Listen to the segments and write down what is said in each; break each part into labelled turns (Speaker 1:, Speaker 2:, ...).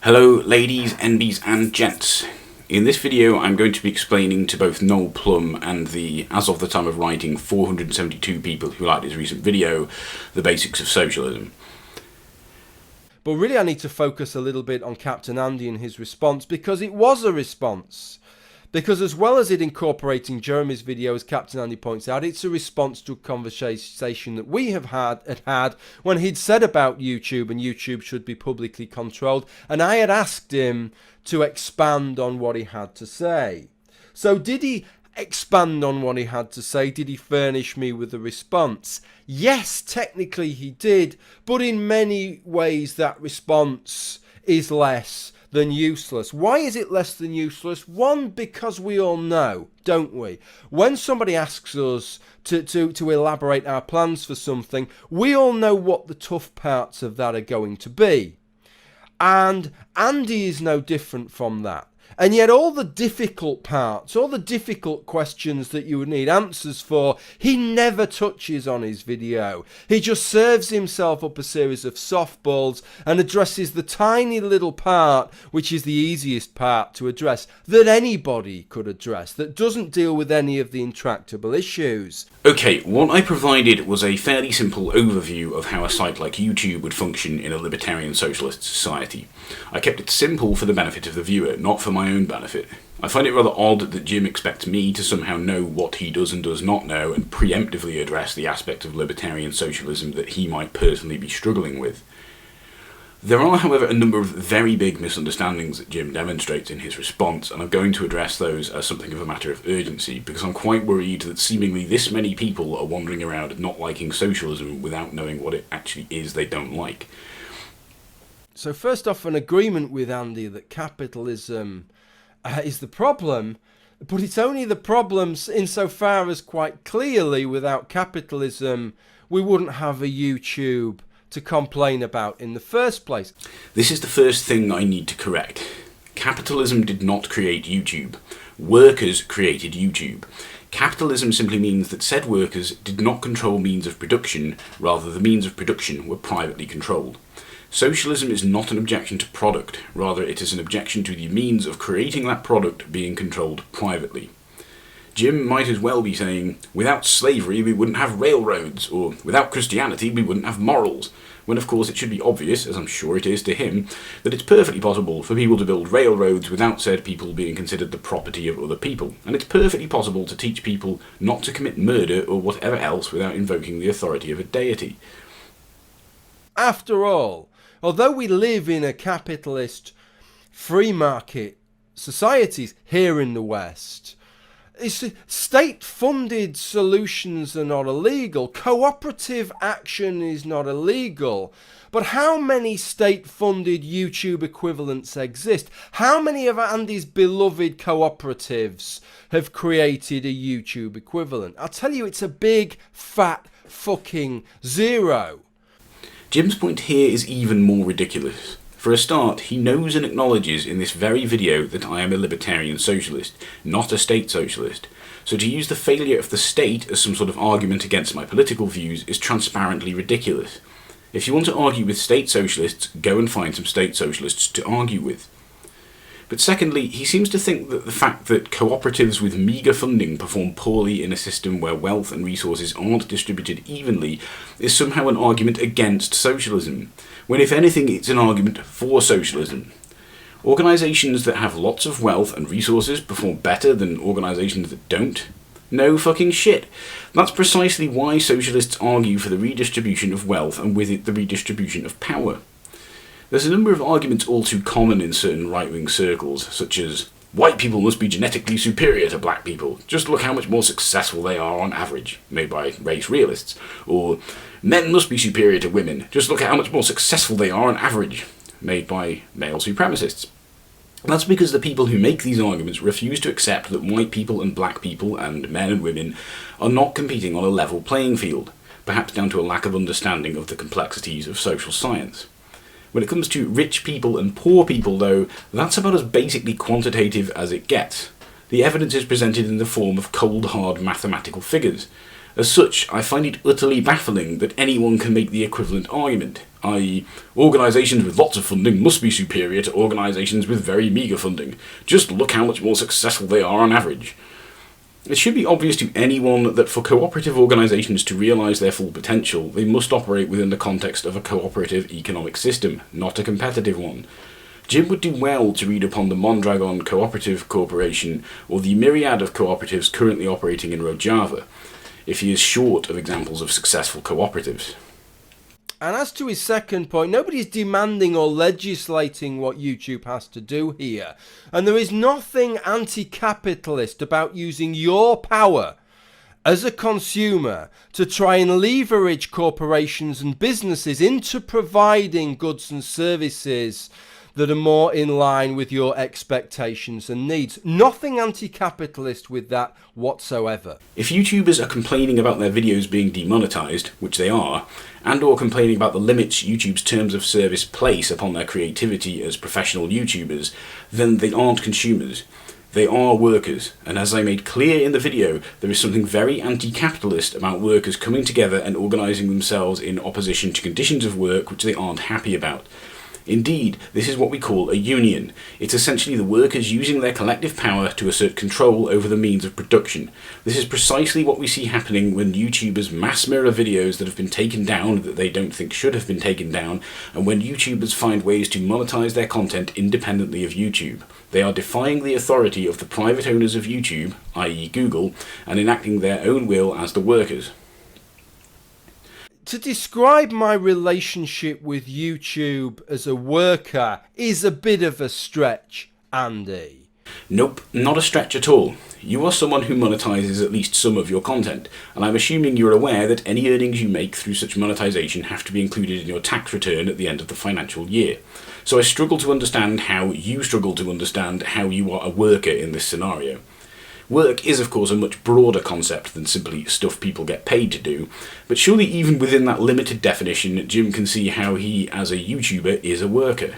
Speaker 1: Hello ladies, enbies and gents. In this video I'm going to be explaining to both Noel Plum and the, as of the time of writing, 472 people who liked his recent video, the basics of socialism.
Speaker 2: But really I need to focus a little bit on Captain Andy and his response, because it was a response. Because as well as it incorporating Jeremy's video, as Captain Andy points out, it's a response to a conversation that we have had when he'd said about YouTube and YouTube should be publicly controlled, and I had asked him to expand on what he had to say. So did he expand on what he had to say? Did he furnish me with a response? Yes, technically he did, but in many ways that response is less than useless. Why is it less than useless? One, because we all know, don't we? When somebody asks us to elaborate our plans for something, we all know what the tough parts of that are going to be. And Andy is no different from that. And yet all the difficult parts, all the difficult questions that you would need answers for, he never touches on his video. He just serves himself up a series of softballs and addresses the tiny little part, which is the easiest part to address, that anybody could address, that doesn't deal with any of the intractable issues.
Speaker 1: Okay, what I provided was a fairly simple overview of how a site like YouTube would function in a libertarian socialist society. I kept it simple for the benefit of the viewer, not for my own benefit. I find it rather odd that Jim expects me to somehow know what he does and does not know and preemptively address the aspect of libertarian socialism that he might personally be struggling with. There are, however, a number of very big misunderstandings that Jim demonstrates in his response, and I'm going to address those as something of a matter of urgency, because I'm quite worried that seemingly this many people are wandering around not liking socialism without knowing what it actually is they don't like.
Speaker 2: So first off, an agreement with Andy that capitalism is the problem, but it's only the problem insofar as quite clearly without capitalism we wouldn't have a YouTube to complain about in the first place.
Speaker 1: This is the first thing I need to correct. Capitalism did not create YouTube. Workers created YouTube. Capitalism simply means that said workers did not control means of production, rather the means of production were privately controlled. Socialism is not an objection to product, rather it is an objection to the means of creating that product being controlled privately. Jim might as well be saying, without slavery we wouldn't have railroads, or without Christianity we wouldn't have morals, when of course it should be obvious, as I'm sure it is to him, that it's perfectly possible for people to build railroads without said people being considered the property of other people, and it's perfectly possible to teach people not to commit murder or whatever else without invoking the authority of a deity.
Speaker 2: After all, although we live in a capitalist free market societies here in the West, state-funded solutions are not illegal. Cooperative action is not illegal. But how many state-funded YouTube equivalents exist? How many of Andy's beloved cooperatives have created a YouTube equivalent? I'll tell you, it's a big, fat, fucking zero.
Speaker 1: Jim's point here is even more ridiculous. For a start, he knows and acknowledges in this very video that I am a libertarian socialist, not a state socialist. So to use the failure of the state as some sort of argument against my political views is transparently ridiculous. If you want to argue with state socialists, go and find some state socialists to argue with. But secondly, he seems to think that the fact that cooperatives with meagre funding perform poorly in a system where wealth and resources aren't distributed evenly is somehow an argument against socialism, when if anything it's an argument for socialism. Organisations that have lots of wealth and resources perform better than organisations that don't? No fucking shit. That's precisely why socialists argue for the redistribution of wealth and with it the redistribution of power. There's a number of arguments all too common in certain right-wing circles, such as, white people must be genetically superior to black people, just look how much more successful they are on average, made by race realists, or men must be superior to women, just look at how much more successful they are on average, made by male supremacists. That's because the people who make these arguments refuse to accept that white people and black people and men and women are not competing on a level playing field, perhaps down to a lack of understanding of the complexities of social science. When it comes to rich people and poor people, though, that's about as basically quantitative as it gets. The evidence is presented in the form of cold, hard mathematical figures. As such, I find it utterly baffling that anyone can make the equivalent argument, i.e., organisations with lots of funding must be superior to organisations with very meagre funding. Just look how much more successful they are on average. It should be obvious to anyone that for cooperative organisations to realise their full potential, they must operate within the context of a cooperative economic system, not a competitive one. Jim would do well to read upon the Mondragon Cooperative Corporation or the myriad of cooperatives currently operating in Rojava, if he is short of examples of successful cooperatives.
Speaker 2: And as to his second point, nobody is demanding or legislating what YouTube has to do here. And there is nothing anti-capitalist about using your power as a consumer to try and leverage corporations and businesses into providing goods and services that are more in line with your expectations and needs. Nothing anti-capitalist with that whatsoever.
Speaker 1: If YouTubers are complaining about their videos being demonetized, which they are, and or complaining about the limits YouTube's terms of service place upon their creativity as professional YouTubers, then they aren't consumers. They are workers, and as I made clear in the video, there is something very anti-capitalist about workers coming together and organising themselves in opposition to conditions of work which they aren't happy about. Indeed, this is what we call a union. It's essentially the workers using their collective power to assert control over the means of production. This is precisely what we see happening when YouTubers mass mirror videos that have been taken down that they don't think should have been taken down, and when YouTubers find ways to monetize their content independently of YouTube. They are defying the authority of the private owners of YouTube, i.e. Google, and enacting their own will as the workers.
Speaker 2: To describe my relationship with YouTube as a worker is a bit of a stretch, Andy.
Speaker 1: Nope, not a stretch at all. You are someone who monetizes at least some of your content, and I'm assuming you're aware that any earnings you make through such monetization have to be included in your tax return at the end of the financial year. So I struggle to understand how you struggle to understand how you are a worker in this scenario. Work is, of course, a much broader concept than simply stuff people get paid to do, but surely even within that limited definition, Jim can see how he, as a YouTuber, is a worker.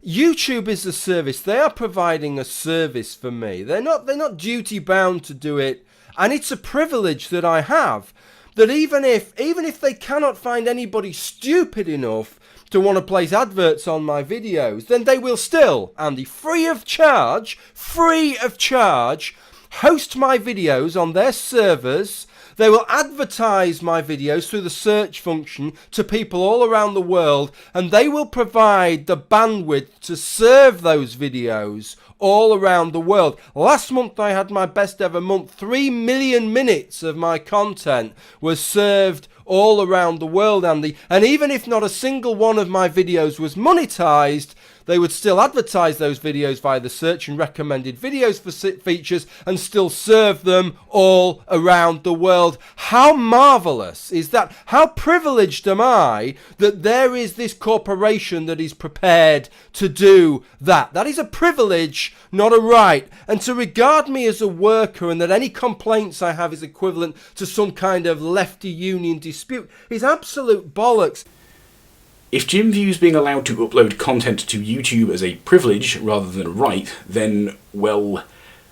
Speaker 2: YouTube is a service. They are providing a service for me. They're not duty bound to do it, and it's a privilege that I have. That even if they cannot find anybody stupid enough to want to place adverts on my videos, then they will still, Andy, free of charge, host my videos on their servers. They will advertise my videos through the search function to people all around the world, and they will provide the bandwidth to serve those videos all around the world. Last month I had my best ever month. 3 million minutes of my content was served all around the world, Andy. And even if not a single one of my videos was monetized, they would still advertise those videos via the search and recommended videos for features and still serve them all around the world. How marvelous is that? How privileged am I that there is this corporation that is prepared to do that? That is a privilege, not a right. And to regard me as a worker and that any complaints I have is equivalent to some kind of lefty union dispute is absolute bollocks.
Speaker 1: If Jim views being allowed to upload content to YouTube as a privilege rather than a right, then, well,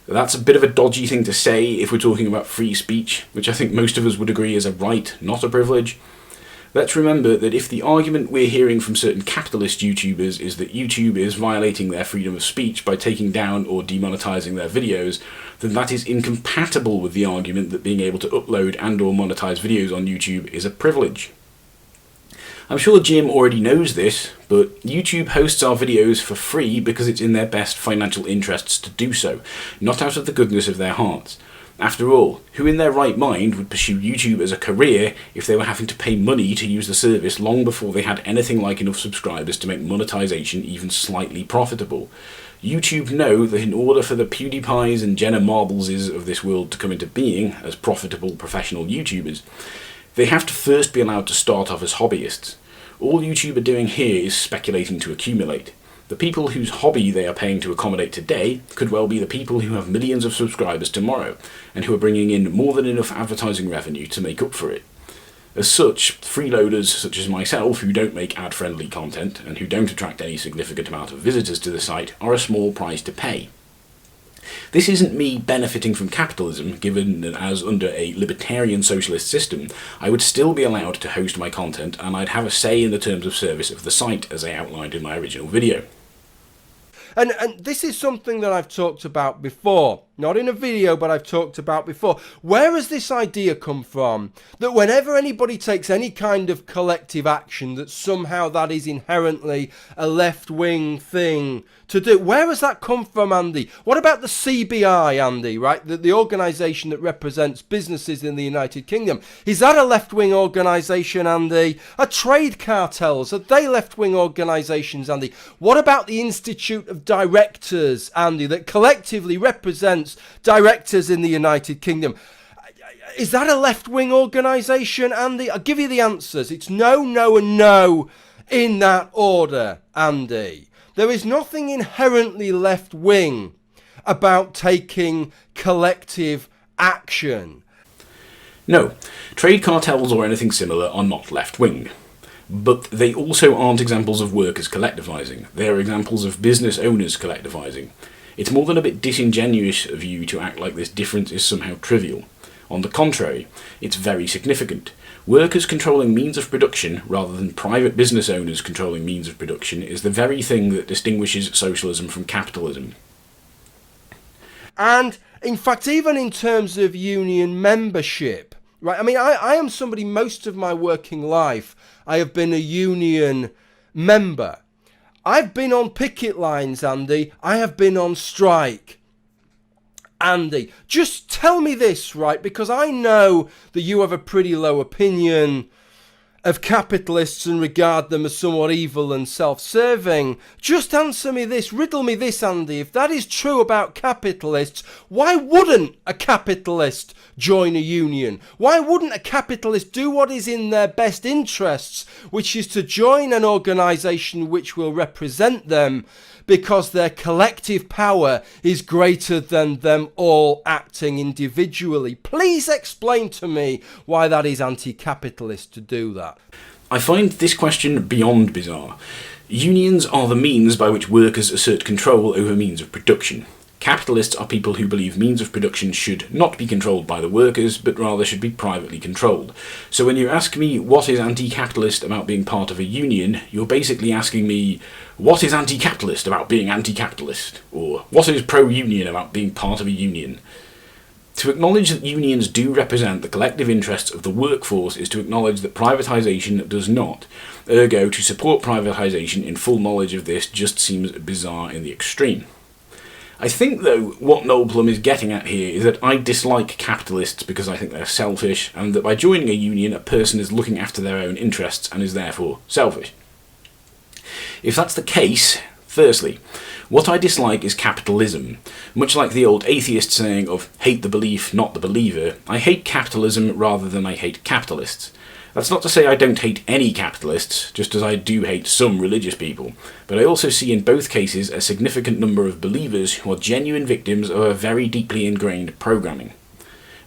Speaker 1: that's a bit of a dodgy thing to say if we're talking about free speech, which I think most of us would agree is a right, not a privilege. Let's remember that if the argument we're hearing from certain capitalist YouTubers is that YouTube is violating their freedom of speech by taking down or demonetizing their videos, then that is incompatible with the argument that being able to upload and or monetize videos on YouTube is a privilege. I'm sure Jim already knows this, but YouTube hosts our videos for free because it's in their best financial interests to do so, not out of the goodness of their hearts. After all, who in their right mind would pursue YouTube as a career if they were having to pay money to use the service long before they had anything like enough subscribers to make monetization even slightly profitable? YouTube know that in order for the PewDiePies and Jenna Marbles' of this world to come into being as profitable professional YouTubers, they have to first be allowed to start off as hobbyists. All YouTube are doing here is speculating to accumulate. The people whose hobby they are paying to accommodate today could well be the people who have millions of subscribers tomorrow, and who are bringing in more than enough advertising revenue to make up for it. As such, freeloaders such as myself, who don't make ad-friendly content, and who don't attract any significant amount of visitors to the site, are a small price to pay. This isn't me benefiting from capitalism, given that as under a libertarian socialist system, I would still be allowed to host my content and I'd have a say in the terms of service of the site, as I outlined in my original video.
Speaker 2: And this is something that I've talked about before. Not in a video, but I've talked about before. Where has this idea come from? That whenever anybody takes any kind of collective action, that somehow that is inherently a left-wing thing to do. Where has that come from, Andy? What about the CBI, Andy, right? The organisation that represents businesses in the United Kingdom. Is that a left-wing organisation, Andy? Are trade cartels, are they left-wing organisations, Andy? What about the Institute of Directors, Andy, that collectively represents directors in the United Kingdom? Is that a left-wing organisation, Andy? I'll give you the answers. It's no, no and no in that order, Andy. There is nothing inherently left-wing about taking collective action.
Speaker 1: No, trade cartels or anything similar are not left-wing. But they also aren't examples of workers collectivising. They are examples of business owners collectivising. It's more than a bit disingenuous of you to act like this difference is somehow trivial. On the contrary, it's very significant. Workers controlling means of production, rather than private business owners controlling means of production, is the very thing that distinguishes socialism from capitalism.
Speaker 2: And, in fact, even in terms of union membership, right? I mean, I am somebody, most of my working life, I have been a union member. I've been on picket lines, Andy. I have been on strike. Andy, just tell me this, right? Because I know that you have a pretty low opinion of capitalists and regard them as somewhat evil and self-serving. Just answer me this, riddle me this, Andy. If that is true about capitalists, why wouldn't a capitalist join a union? Why wouldn't a capitalist do what is in their best interests, which is to join an organisation which will represent them, because their collective power is greater than them all acting individually? Please explain to me why that is anti-capitalist to do that.
Speaker 1: I find this question beyond bizarre. Unions are the means by which workers assert control over means of production. Capitalists are people who believe means of production should not be controlled by the workers, but rather should be privately controlled. So when you ask me what is anti-capitalist about being part of a union, you're basically asking me what is anti-capitalist about being anti-capitalist, or what is pro-union about being part of a union. To acknowledge that unions do represent the collective interests of the workforce is to acknowledge that privatisation does not. Ergo, to support privatisation in full knowledge of this just seems bizarre in the extreme. I think, though, what Noel Plum is getting at here is that I dislike capitalists because I think they're selfish, and that by joining a union, a person is looking after their own interests and is therefore selfish. If that's the case, firstly, what I dislike is capitalism. Much like the old atheist saying of hate the belief, not the believer, I hate capitalism rather than I hate capitalists. That's not to say I don't hate any capitalists, just as I do hate some religious people, but I also see in both cases a significant number of believers who are genuine victims of a very deeply ingrained programming.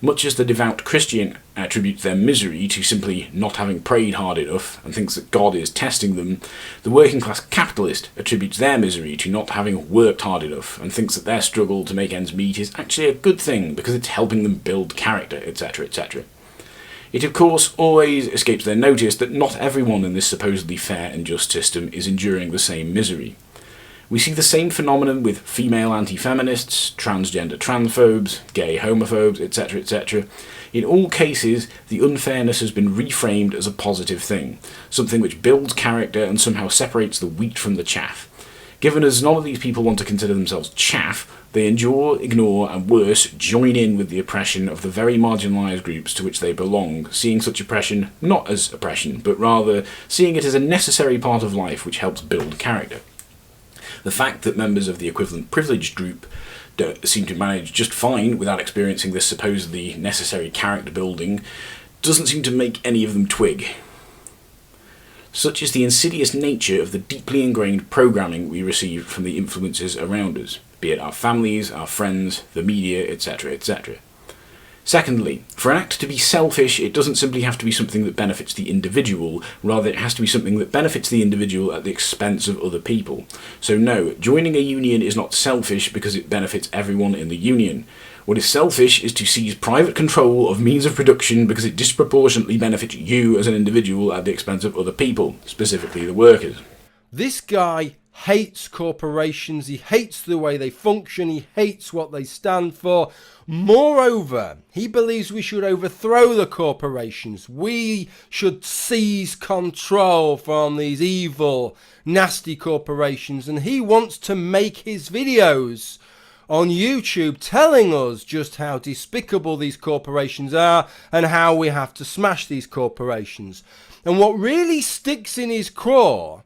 Speaker 1: Much as the devout Christian attributes their misery to simply not having prayed hard enough and thinks that God is testing them, the working class capitalist attributes their misery to not having worked hard enough and thinks that their struggle to make ends meet is actually a good thing because it's helping them build character, etc., etc. It of course always escapes their notice that not everyone in this supposedly fair and just system is enduring the same misery. We see the same phenomenon with female anti-feminists, transgender transphobes, gay homophobes, etc., etc. In all cases, the unfairness has been reframed as a positive thing, something which builds character and somehow separates the wheat from the chaff. Given as none of these people want to consider themselves chaff, they endure, ignore, and worse, join in with the oppression of the very marginalised groups to which they belong, seeing such oppression not as oppression, but rather seeing it as a necessary part of life which helps build character. The fact that members of the equivalent privileged group seem to manage just fine without experiencing this supposedly necessary character building doesn't seem to make any of them twig. Such is the insidious nature of the deeply ingrained programming we receive from the influences around us, be it our families, our friends, the media, etc., etc. Secondly, for an act to be selfish, it doesn't simply have to be something that benefits the individual, rather it has to be something that benefits the individual at the expense of other people. So no, joining a union is not selfish because it benefits everyone in the union. What is selfish is to seize private control of means of production because it disproportionately benefits you as an individual at the expense of other people, specifically the workers.
Speaker 2: This guy hates corporations, he hates the way they function, he hates what they stand for. Moreover, he believes we should overthrow the corporations. We should seize control from these evil, nasty corporations, and he wants to make his videos on YouTube telling us just how despicable these corporations are and how we have to smash these corporations. And what really sticks in his craw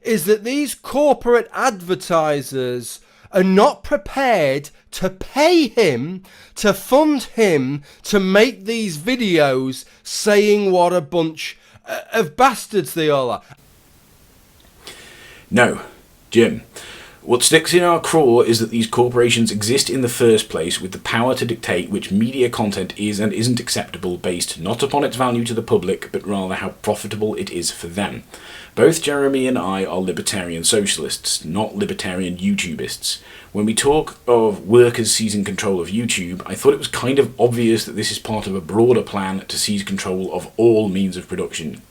Speaker 2: is that these corporate advertisers are not prepared to pay him, to fund him, to make these videos saying what a bunch of bastards they all are.
Speaker 1: No, Jim. What sticks in our craw is that these corporations exist in the first place with the power to dictate which media content is and isn't acceptable based not upon its value to the public, but rather how profitable it is for them. Both Jeremy and I are libertarian socialists, not libertarian YouTubists. When we talk of workers seizing control of YouTube, I thought it was kind of obvious that this is part of a broader plan to seize control of all means of production.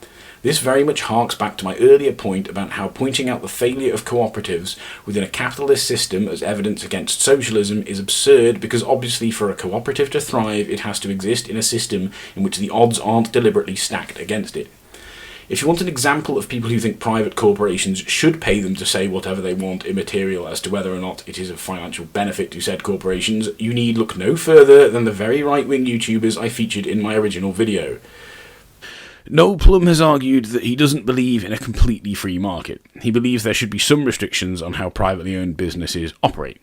Speaker 1: This very much harks back to my earlier point about how pointing out the failure of cooperatives within a capitalist system as evidence against socialism is absurd because obviously for a cooperative to thrive it has to exist in a system in which the odds aren't deliberately stacked against it. If you want an example of people who think private corporations should pay them to say whatever they want immaterial as to whether or not it is of financial benefit to said corporations, you need look no further than the very right-wing YouTubers I featured in my original video. Noel Plum has argued that he doesn't believe in a completely free market. He believes there should be some restrictions on how privately owned businesses operate.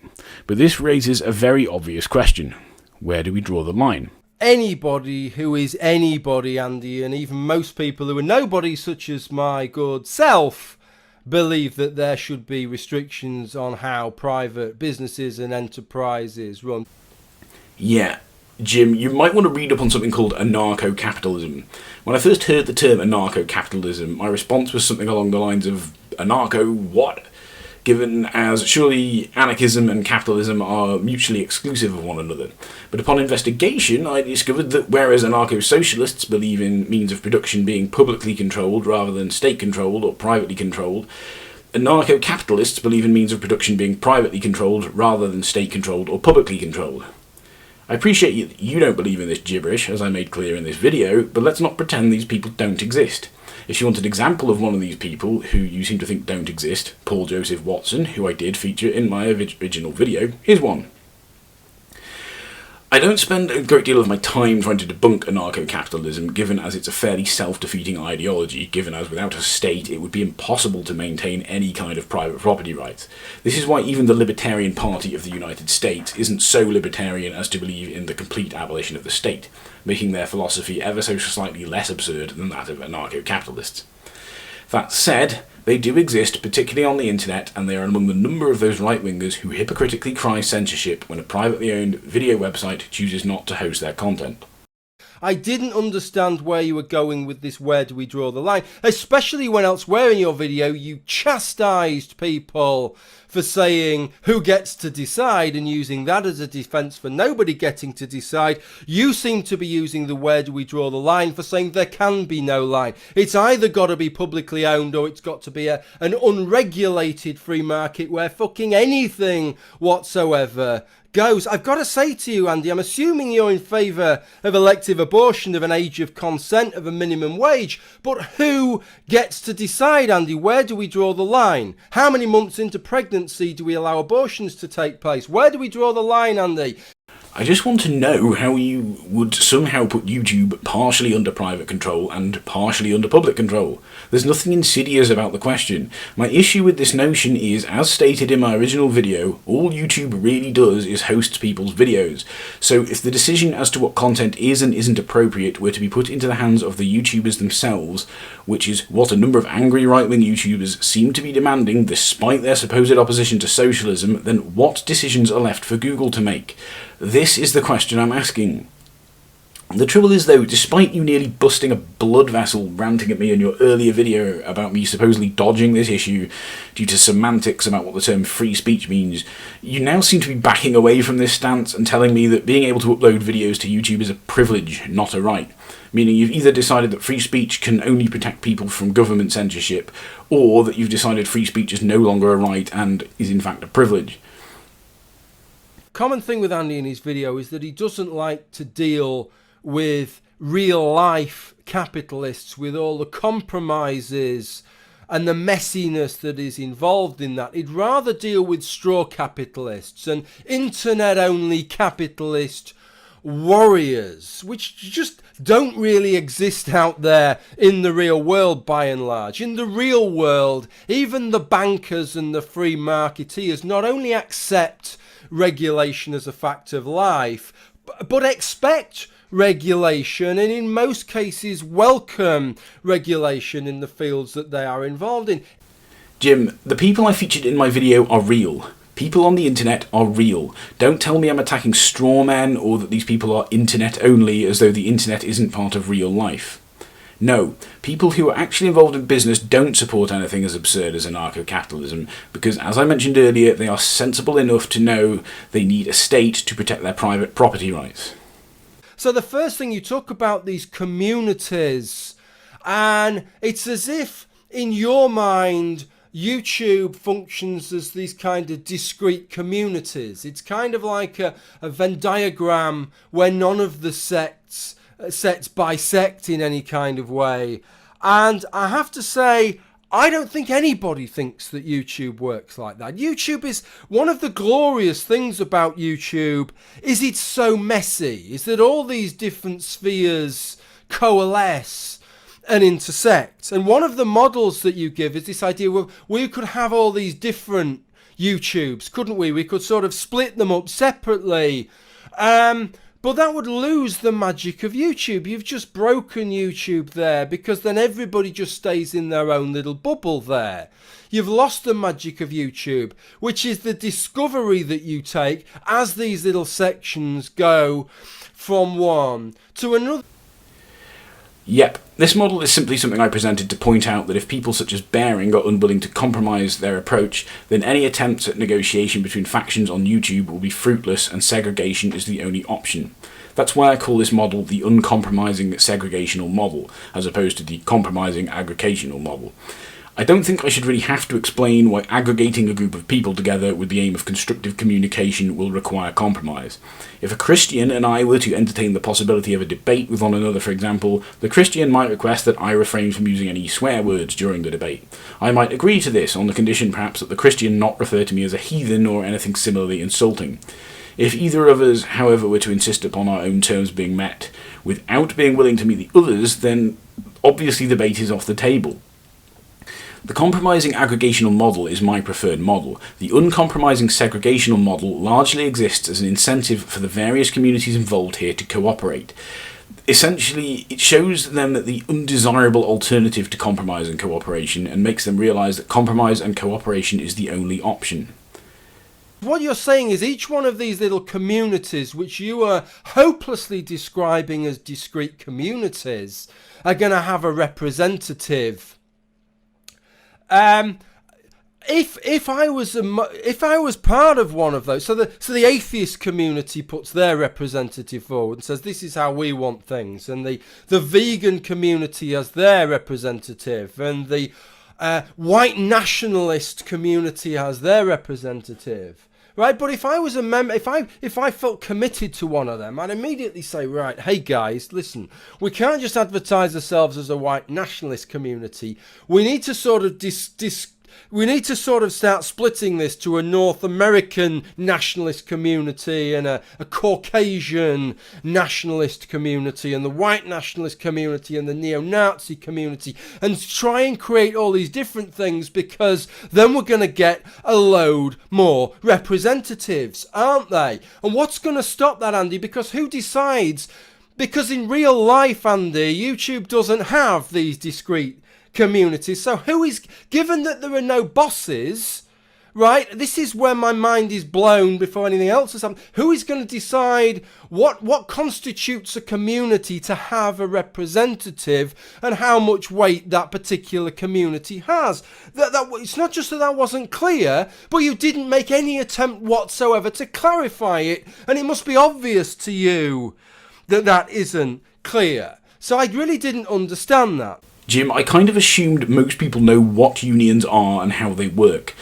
Speaker 1: But this raises a very obvious question. Where do we draw the line?
Speaker 2: Anybody who is anybody, Andy, and even most people who are nobody, such as my good self, believe that there should be restrictions on how private businesses and enterprises run.
Speaker 1: Yeah. Jim, you might want to read up on something called anarcho-capitalism. When I first heard the term anarcho-capitalism, my response was something along the lines of, anarcho what? Given as surely anarchism and capitalism are mutually exclusive of one another. But upon investigation, I discovered that whereas anarcho-socialists believe in means of production being publicly controlled rather than state-controlled or privately controlled, anarcho-capitalists believe in means of production being privately controlled rather than state-controlled or publicly controlled. I appreciate that you don't believe in this gibberish, as I made clear in this video, but let's not pretend these people don't exist. If you want an example of one of these people, who you seem to think don't exist, Paul Joseph Watson, who I did feature in my original video, here's one. I don't spend a great deal of my time trying to debunk anarcho-capitalism, given as it's a fairly self-defeating ideology, given as without a state it would be impossible to maintain any kind of private property rights. This is why even the Libertarian Party of the United States isn't so libertarian as to believe in the complete abolition of the state, making their philosophy ever so slightly less absurd than that of anarcho-capitalists. That said, they do exist, particularly on the internet, and they are among the number of those right-wingers who hypocritically cry censorship when a privately owned video website chooses not to host their content.
Speaker 2: I didn't understand where you were going with this where do we draw the line, especially when elsewhere in your video you chastised people for saying who gets to decide and using that as a defence for nobody getting to decide. You seem to be using the where do we draw the line for saying there can be no line. It's either got to be publicly owned or it's got to be an unregulated free market where fucking anything whatsoever goes. I've got to say to you, Andy, I'm assuming you're in favour of elective abortion, of an age of consent, of a minimum wage, but who gets to decide, Andy? Where do we draw the line? How many months into pregnancy do we allow abortions to take place? Where do we draw the line, Andy?
Speaker 1: I just want to know how you would somehow put YouTube partially under private control and partially under public control. There's nothing insidious about the question. My issue with this notion is, as stated in my original video, all YouTube really does is hosts people's videos. So if the decision as to what content is and isn't appropriate were to be put into the hands of the YouTubers themselves, which is what a number of angry right-wing YouTubers seem to be demanding despite their supposed opposition to socialism, then what decisions are left for Google to make? This is the question I'm asking. The trouble is, though, despite you nearly busting a blood vessel ranting at me in your earlier video about me supposedly dodging this issue due to semantics about what the term free speech means, you now seem to be backing away from this stance and telling me that being able to upload videos to YouTube is a privilege, not a right. Meaning you've either decided that free speech can only protect people from government censorship, or that you've decided free speech is no longer a right and is in fact a privilege.
Speaker 2: Common thing with Andy in his video is that he doesn't like to deal with real life capitalists, with all the compromises and the messiness that is involved in that. He'd rather deal with straw capitalists and internet only capitalist warriors, which just don't really exist out there in the real world by and large. In the real world, even the bankers and the free marketeers not only accept regulation as a fact of life, but expect regulation, and in most cases welcome regulation in the fields that they are involved in.
Speaker 1: Jim, the people I featured in my video are real. People on the internet are real. Don't tell me I'm attacking straw men or that these people are internet only as though the internet isn't part of real life. No, people who are actually involved in business don't support anything as absurd as anarcho-capitalism because, as I mentioned earlier, they are sensible enough to know they need a state to protect their private property rights.
Speaker 2: So the first thing you talk about these communities, and it's as if in your mind YouTube functions as these kind of discrete communities. It's kind of like a Venn diagram where none of the sets bisect in any kind of way. And I have to say, I don't think anybody thinks that YouTube works like that. YouTube is one of the glorious things about YouTube is it's so messy, is that all these different spheres coalesce and intersect. And one of the models that you give is this idea, well, we could have all these different YouTubes, couldn't we? We could sort of split them up separately. But that would lose the magic of YouTube. You've just broken YouTube there because then everybody just stays in their own little bubble there. You've lost the magic of YouTube, which is the discovery that you take as these little sections go from one to another.
Speaker 1: Yep, this model is simply something I presented to point out that if people such as Baring are unwilling to compromise their approach, then any attempts at negotiation between factions on YouTube will be fruitless and segregation is the only option. That's why I call this model the uncompromising segregational model, as opposed to the compromising aggregational model. I don't think I should really have to explain why aggregating a group of people together with the aim of constructive communication will require compromise. If a Christian and I were to entertain the possibility of a debate with one another, for example, the Christian might request that I refrain from using any swear words during the debate. I might agree to this on the condition perhaps that the Christian not refer to me as a heathen or anything similarly insulting. If either of us, however, were to insist upon our own terms being met without being willing to meet the others, then obviously the debate is off the table. The compromising aggregational model is my preferred model. The uncompromising segregational model largely exists as an incentive for the various communities involved here to cooperate. Essentially, it shows them that the undesirable alternative to compromise and cooperation and makes them realise that compromise and cooperation is the only option.
Speaker 2: What you're saying is each one of these little communities, which you are hopelessly describing as discrete communities, are going to have a representative. If I was part of one of those, so the atheist community puts their representative forward and says this is how we want things, and the vegan community has their representative, and the white nationalist community has their representative. Right, but if I was a member, if I felt committed to one of them, I'd immediately say, right, hey guys, listen, we can't just advertise ourselves as a white nationalist community. We need to sort of we need to sort of start splitting this to a North American nationalist community and a Caucasian nationalist community and the white nationalist community and the neo-Nazi community, and try and create all these different things, because then we're going to get a load more representatives, aren't they? And what's going to stop that, Andy? Because who decides? Because in real life, Andy, YouTube doesn't have these discrete communities. So who is, given that there are no bosses, right? This is where my mind is blown before anything else has happened. Who is going to decide what constitutes a community to have a representative and how much weight that particular community has? It's not just that wasn't clear, but you didn't make any attempt whatsoever to clarify it, and it must be obvious to you that isn't clear. So I really didn't understand that.
Speaker 1: Jim, I kind of assumed most people know what unions are and how they work.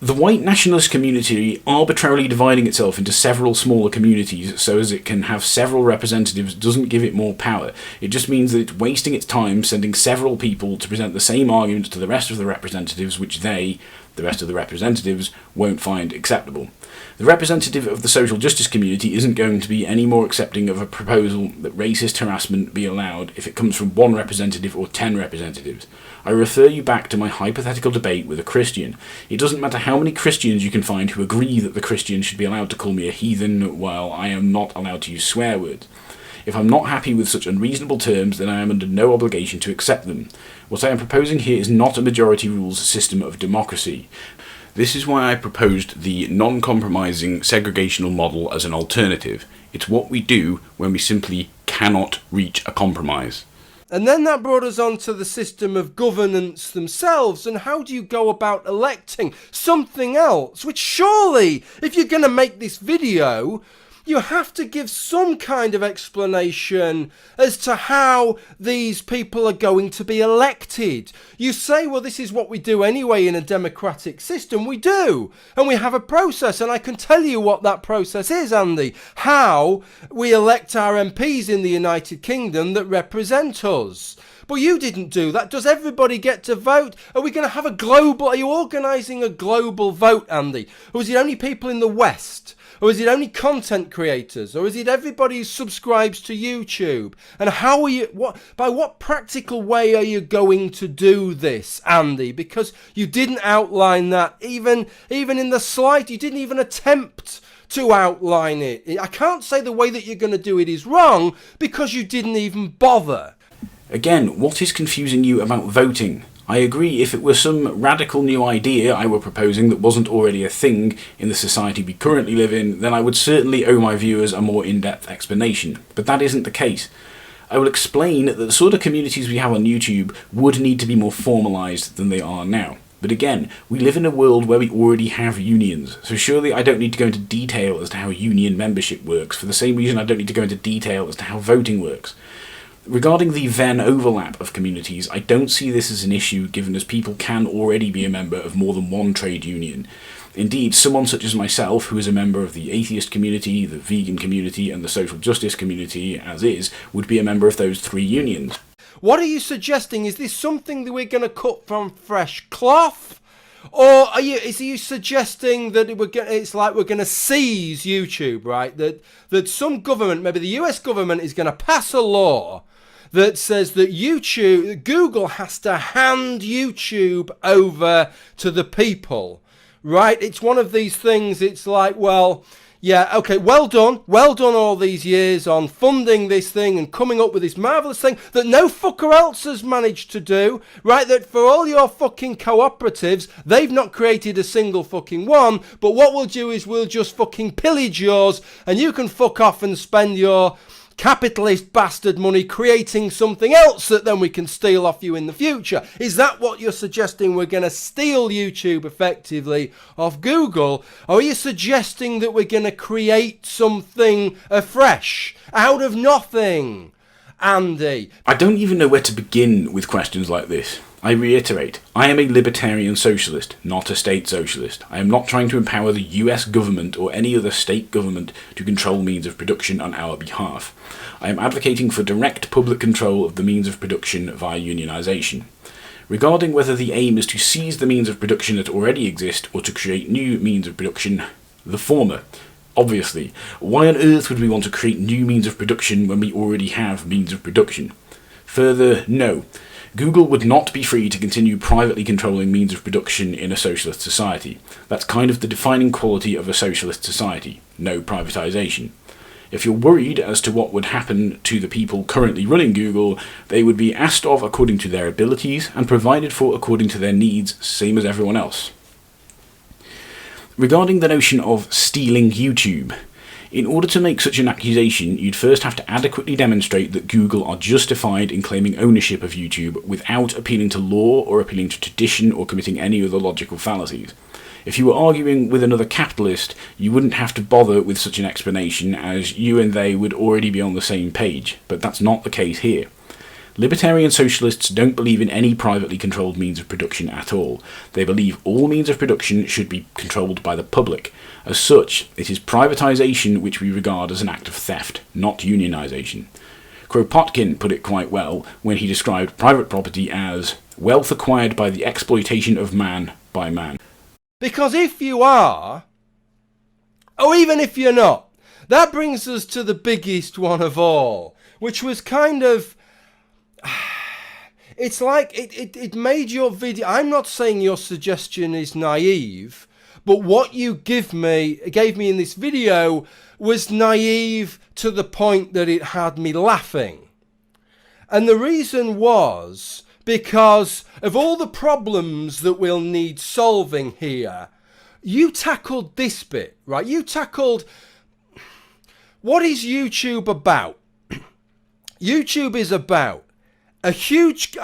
Speaker 1: The white nationalist community arbitrarily dividing itself into several smaller communities so as it can have several representatives doesn't give it more power. It just means that it's wasting its time sending several people to present the same arguments to the rest of the representatives which the rest of the representatives, won't find acceptable. The representative of the social justice community isn't going to be any more accepting of a proposal that racist harassment be allowed if it comes from one representative or 10 representatives. I refer you back to my hypothetical debate with a Christian. It doesn't matter how many Christians you can find who agree that the Christian should be allowed to call me a heathen while I am not allowed to use swear words. If I'm not happy with such unreasonable terms, then I am under no obligation to accept them. What I am proposing here is not a majority rules system of democracy. This is why I proposed the non-compromising segregational model as an alternative. It's what we do when we simply cannot reach a compromise.
Speaker 2: And then that brought us on to the system of governance themselves, and how do you go about electing something else? Which surely, if you're going to make this video, you have to give some kind of explanation as to how these people are going to be elected. You say, well, this is what we do anyway in a democratic system. We do. And we have a process. And I can tell you what that process is, Andy. How we elect our MPs in the United Kingdom that represent us. But you didn't do that. Does everybody get to vote? Are we going to have are you organising a global vote, Andy? Or is it only people in the West? Or is it only content creators? Or is it everybody who subscribes to YouTube? And how are by what practical way are you going to do this, Andy? Because you didn't outline that even in the slide. You didn't even attempt to outline it. I can't say the way that you're going to do it is wrong because you didn't even bother.
Speaker 1: Again, what is confusing you about voting? I agree, if it were some radical new idea I were proposing that wasn't already a thing in the society we currently live in, then I would certainly owe my viewers a more in-depth explanation. But that isn't the case. I will explain that the sort of communities we have on YouTube would need to be more formalised than they are now. But again, we live in a world where we already have unions, so surely I don't need to go into detail as to how union membership works, for the same reason I don't need to go into detail as to how voting works. Regarding the Venn overlap of communities, I don't see this as an issue given as people can already be a member of more than one trade union. Indeed, someone such as myself, who is a member of the atheist community, the vegan community and the social justice community as is, would be a member of those 3 unions.
Speaker 2: What are you suggesting? Is this something that we're going to cut from fresh cloth? Or is you suggesting that it's like we're going to seize YouTube, right? That some government, maybe the US government, is going to pass a law that says that Google has to hand YouTube over to the people, right? It's one of these things, it's like, well, yeah, okay, well done all these years on funding this thing and coming up with this marvellous thing that no fucker else has managed to do, right? That for all your fucking cooperatives, they've not created a single fucking one, but what we'll do is we'll just fucking pillage yours and you can fuck off and spend your capitalist bastard money creating something else that then we can steal off you in the future. Is that what you're suggesting? We're going to steal YouTube effectively off Google? Or are you suggesting that we're going to create something afresh out of nothing? Andy,
Speaker 1: I don't even know where to begin with questions like this. I reiterate, I am a libertarian socialist, not a state socialist. I am not trying to empower the US government or any other state government to control means of production on our behalf. I am advocating for direct public control of the means of production via unionisation. Regarding whether the aim is to seize the means of production that already exist or to create new means of production, the former. Obviously, why on earth would we want to create new means of production when we already have means of production? Further, no. Google would not be free to continue privately controlling means of production in a socialist society. That's kind of the defining quality of a socialist society. No privatisation. If you're worried as to what would happen to the people currently running Google, they would be asked of according to their abilities and provided for according to their needs, same as everyone else. Regarding the notion of stealing YouTube, in order to make such an accusation, you'd first have to adequately demonstrate that Google are justified in claiming ownership of YouTube without appealing to law or appealing to tradition or committing any other logical fallacies. If you were arguing with another capitalist, you wouldn't have to bother with such an explanation, as you and they would already be on the same page, but that's not the case here. Libertarian socialists don't believe in any privately controlled means of production at all. They believe all means of production should be controlled by the public. As such, it is privatisation which we regard as an act of theft, not unionisation. Kropotkin put it quite well when he described private property as wealth acquired by the exploitation of man by man.
Speaker 2: Because if you are, or even if you're not, that brings us to the biggest one of all, which was kind of... It's like it made your video... I'm not saying your suggestion is naive, but what you gave me in this video was naive to the point that it had me laughing. And the reason was because of all the problems that we'll need solving here, you tackled this bit, right? You tackled... What is YouTube about? YouTube is about a huge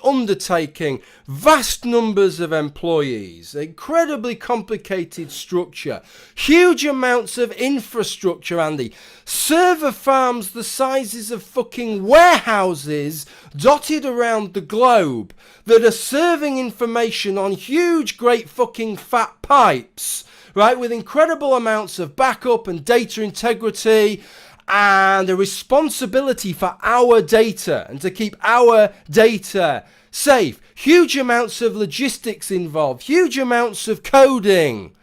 Speaker 2: undertaking, vast numbers of employees, incredibly complicated structure, huge amounts of infrastructure, Andy. Server farms the sizes of fucking warehouses dotted around the globe that are serving information on huge, great fucking fat pipes, right, with incredible amounts of backup and data integrity, and a responsibility for our data and to keep our data safe. Huge amounts of logistics involved, huge amounts of coding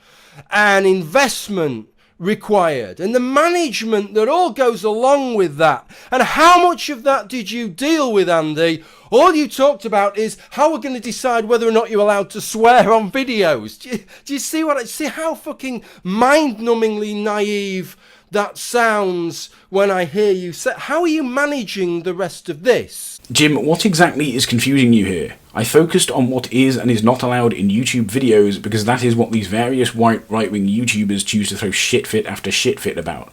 Speaker 2: and investment required, and the management that all goes along with that. And how much of that did you deal with, Andy? All you talked about is how we're going to decide whether or not you're allowed to swear on videos. Do you see how fucking mind-numbingly naive that sounds when I hear you say? How are you managing the rest of this?
Speaker 1: Jim, what exactly is confusing you here? I focused on what is and is not allowed in YouTube videos because that is what these various white right-wing YouTubers choose to throw shit-fit after shit-fit about.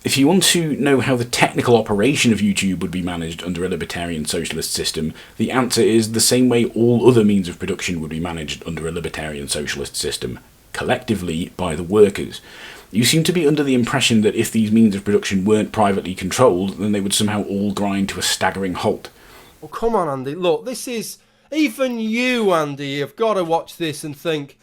Speaker 1: If you want to know how the technical operation of YouTube would be managed under a libertarian socialist system, the answer is the same way all other means of production would be managed under a libertarian socialist system, collectively by the workers. You seem to be under the impression that if these means of production weren't privately controlled, then they would somehow all grind to a staggering halt.
Speaker 2: Well, come on, Andy. Look, this is... Even you, Andy, have got to watch this and think,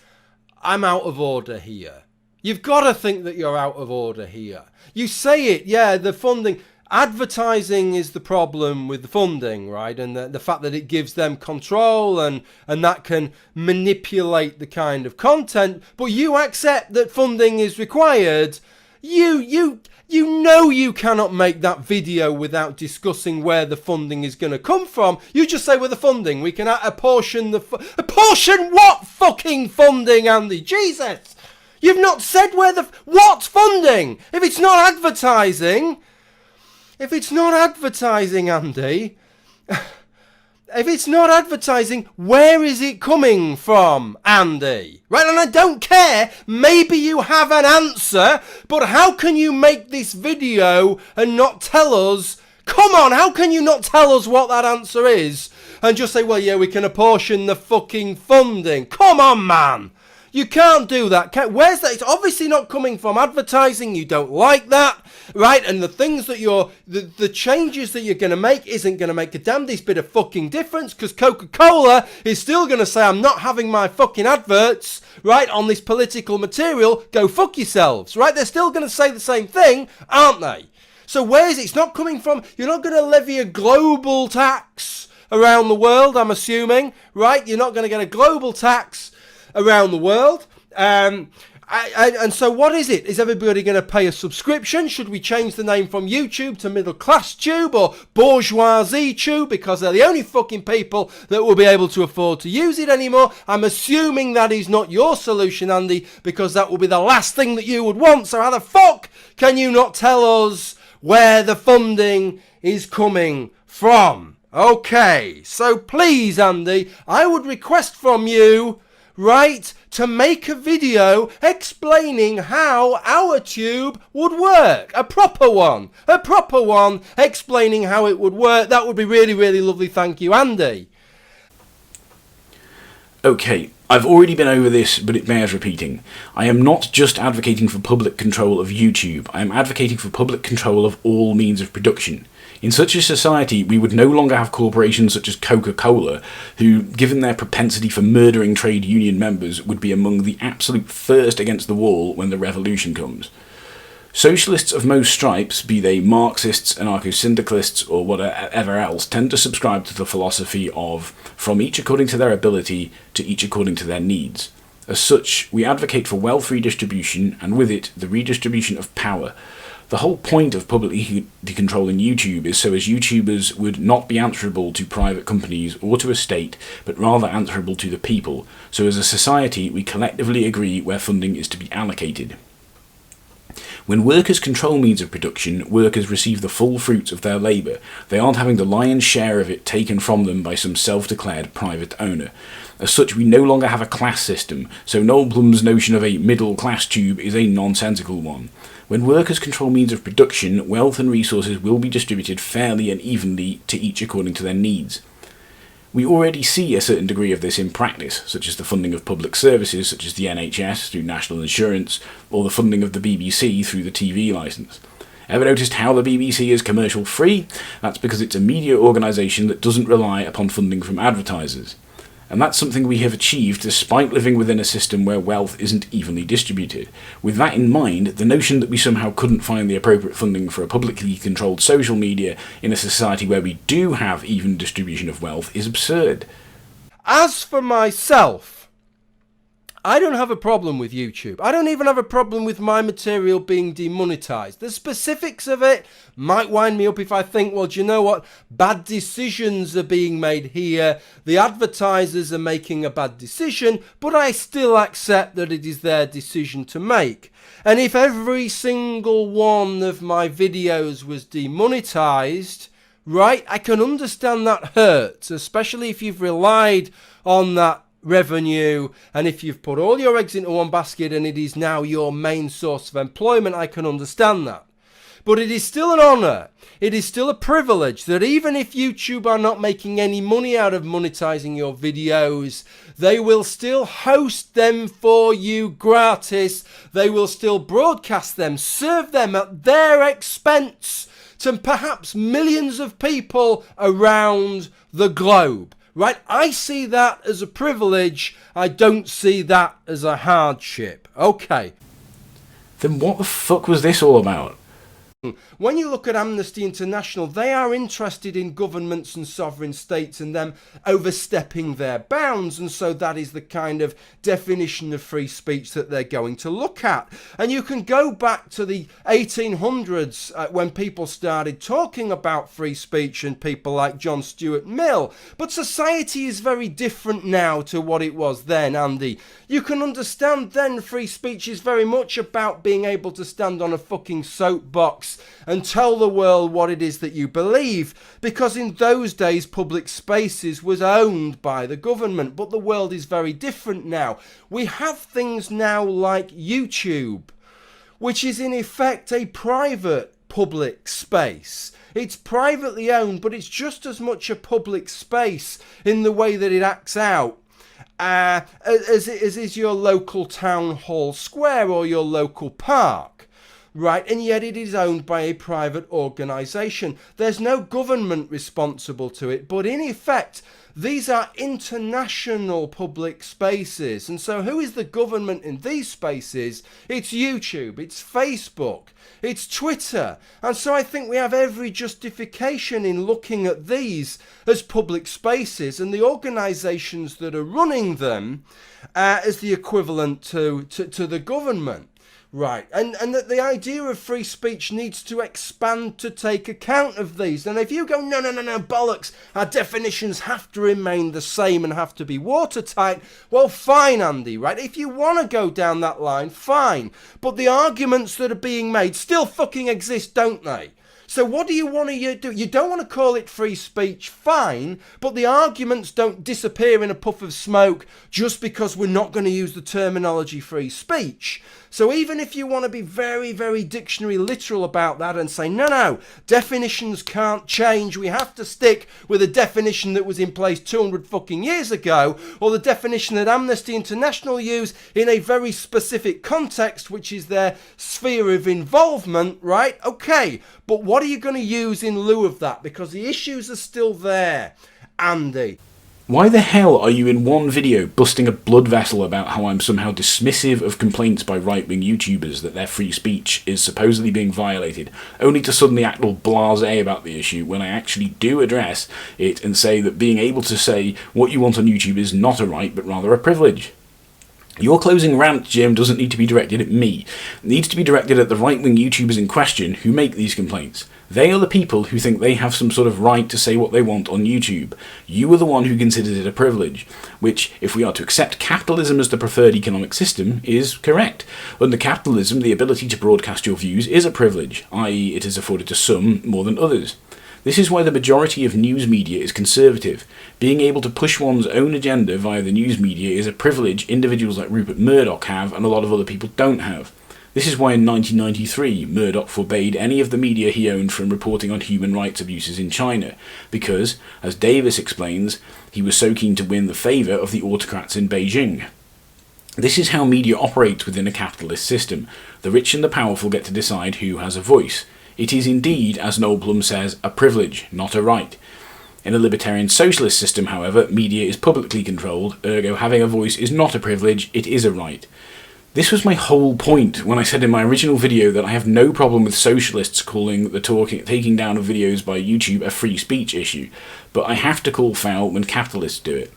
Speaker 2: I'm out of order here. You've got to think that you're out of order here. You say it, yeah, the funding... Advertising is the problem with the funding, right? And the fact that it gives them control and that can manipulate the kind of content. But you accept that funding is required. You know you cannot make that video without discussing where the funding is going to come from. You just say, well, the funding, we can apportion the... Apportion what fucking funding, Andy? Jesus! You've not said where the... What funding? If it's not advertising... If it's not advertising, Andy, if it's not advertising, where is it coming from, Andy? Right, and I don't care, maybe you have an answer, but how can you make this video and not tell us, come on, how can you not tell us what that answer is? And just say, well, yeah, we can apportion the fucking funding. Come on, man. You can't do that. Where's that? It's obviously not coming from advertising. You don't like that, right? And the things that the changes that you're going to make isn't going to make a damnedest bit of fucking difference, because Coca-Cola is still going to say, I'm not having my fucking adverts, right, on this political material. Go fuck yourselves, right? They're still going to say the same thing, aren't they? So where is it? It's not coming from... You're not going to levy a global tax around the world, I'm assuming, right? You're not going to get a global tax around the world. And so what is it? Is everybody going to pay a subscription? Should we change the name from YouTube to Middle Class Tube or Bourgeoisie Tube, because they're the only fucking people that will be able to afford to use it anymore? I'm assuming that is not your solution, Andy, because that will be the last thing that you would want. So how the fuck can you not tell us where the funding is coming from? Okay, so please, Andy, I would request from you, right, to make a video explaining how our tube would work. A proper one explaining how it would work. That would be really, really lovely. Thank you, Andy.
Speaker 1: Okay, I've already been over this, but it bears repeating. I am not just advocating for public control of YouTube, I am advocating for public control of all means of production. In such a society, we would no longer have corporations such as Coca-Cola, who, given their propensity for murdering trade union members, would be among the absolute first against the wall when the revolution comes. Socialists of most stripes, be they Marxists, anarcho-syndicalists, or whatever else, tend to subscribe to the philosophy of from each according to their ability to each according to their needs. As such, we advocate for wealth redistribution, and with it, the redistribution of power. The whole point of publicly controlling YouTube is so as YouTubers would not be answerable to private companies or to a state, but rather answerable to the people, so as a society we collectively agree where funding is to be allocated. When workers control means of production, workers receive the full fruits of their labour. They aren't having the lion's share of it taken from them by some self-declared private owner. As such, we no longer have a class system, so Noel Plum's notion of a middle-class tube is a nonsensical one. When workers control means of production, wealth and resources will be distributed fairly and evenly to each according to their needs. We already see a certain degree of this in practice, such as the funding of public services such as the NHS through national insurance, or the funding of the BBC through the TV licence. Ever noticed how the BBC is commercial free? That's because it's a media organisation that doesn't rely upon funding from advertisers. And that's something we have achieved despite living within a system where wealth isn't evenly distributed. With that in mind, the notion that we somehow couldn't find the appropriate funding for a publicly controlled social media in a society where we do have even distribution of wealth is absurd.
Speaker 2: As for myself, I don't have a problem with YouTube. I don't even have a problem with my material being demonetized. The specifics of it might wind me up if I think, well, do you know what? Bad decisions are being made here. The advertisers are making a bad decision, but I still accept that it is their decision to make. And if every single one of my videos was demonetized, right, I can understand that hurts, especially if you've relied on that revenue, and if you've put all your eggs into one basket and it is now your main source of employment, I can understand that. But it is still an honour, it is still a privilege that even if YouTube are not making any money out of monetizing your videos, they will still host them for you gratis, they will still broadcast them, serve them at their expense to perhaps millions of people around the globe. Right, I see that as a privilege, I don't see that as a hardship. Okay.
Speaker 1: Then what the fuck was this all about?
Speaker 2: When you look at Amnesty International, they are interested in governments and sovereign states and them overstepping their bounds, and so that is the kind of definition of free speech that they're going to look at. And you can go back to the 1800s when people started talking about free speech and people like John Stuart Mill. But society is very different now to what it was then, Andy. You can understand then free speech is very much about being able to stand on a fucking soapbox and tell the world what it is that you believe, because in those days public spaces was owned by the government, but the world is very different now. We have things now like YouTube, which is in effect a private public space. It's privately owned, but it's just as much a public space in the way that it acts out as is your local town hall square or your local park. Right, and yet it is owned by a private organisation. There's no government responsible to it, but in effect, these are international public spaces. And so who is the government in these spaces? It's YouTube, it's Facebook, it's Twitter. And so I think we have every justification in looking at these as public spaces and the organisations that are running them as the equivalent to the government. Right, and that the idea of free speech needs to expand to take account of these. And if you go, no, bollocks, our definitions have to remain the same and have to be watertight, well, fine, Andy, right? If you want to go down that line, fine. But the arguments that are being made still fucking exist, don't they? So what do you want to do? You don't want to call it free speech, fine, but the arguments don't disappear in a puff of smoke just because we're not going to use the terminology free speech. So even if you want to be very, very dictionary literal about that and say, no, definitions can't change, we have to stick with a definition that was in place 200 fucking years ago, or the definition that Amnesty International use in a very specific context, which is their sphere of involvement, right? Okay, but what are you going to use in lieu of that? Because the issues are still there. Andy.
Speaker 1: Why the hell are you in one video busting a blood vessel about how I'm somehow dismissive of complaints by right-wing YouTubers that their free speech is supposedly being violated, only to suddenly act all blasé about the issue when I actually do address it and say that being able to say what you want on YouTube is not a right but rather a privilege? Your closing rant, Jim, doesn't need to be directed at me. It needs to be directed at the right-wing YouTubers in question who make these complaints. They are the people who think they have some sort of right to say what they want on YouTube. You are the one who considers it a privilege, which, if we are to accept capitalism as the preferred economic system, is correct. Under capitalism, the ability to broadcast your views is a privilege, i.e. it is afforded to some more than others. This is why the majority of news media is conservative. Being able to push one's own agenda via the news media is a privilege individuals like Rupert Murdoch have and a lot of other people don't have. This is why in 1993 Murdoch forbade any of the media he owned from reporting on human rights abuses in China, because, as Davies explains, he was so keen to win the favour of the autocrats in Beijing. This is how media operates within a capitalist system. The rich and the powerful get to decide who has a voice. It is indeed, as Noel Plum says, a privilege, not a right. In a libertarian socialist system, however, media is publicly controlled, ergo having a voice is not a privilege, it is a right. This was my whole point when I said in my original video that I have no problem with socialists calling the taking down of videos by YouTube a free speech issue, but I have to call foul when capitalists do it.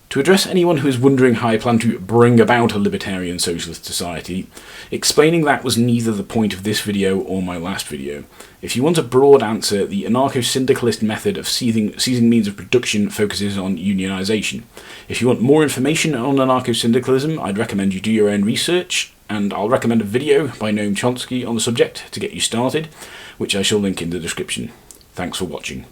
Speaker 1: To address anyone who is wondering how I plan to bring about a libertarian socialist society, explaining that was neither the point of this video or my last video. If you want a broad answer, the anarcho-syndicalist method of seizing means of production focuses on unionisation. If you want more information on anarcho-syndicalism, I'd recommend you do your own research, and I'll recommend a video by Noam Chomsky on the subject to get you started, which I shall link in the description. Thanks for watching.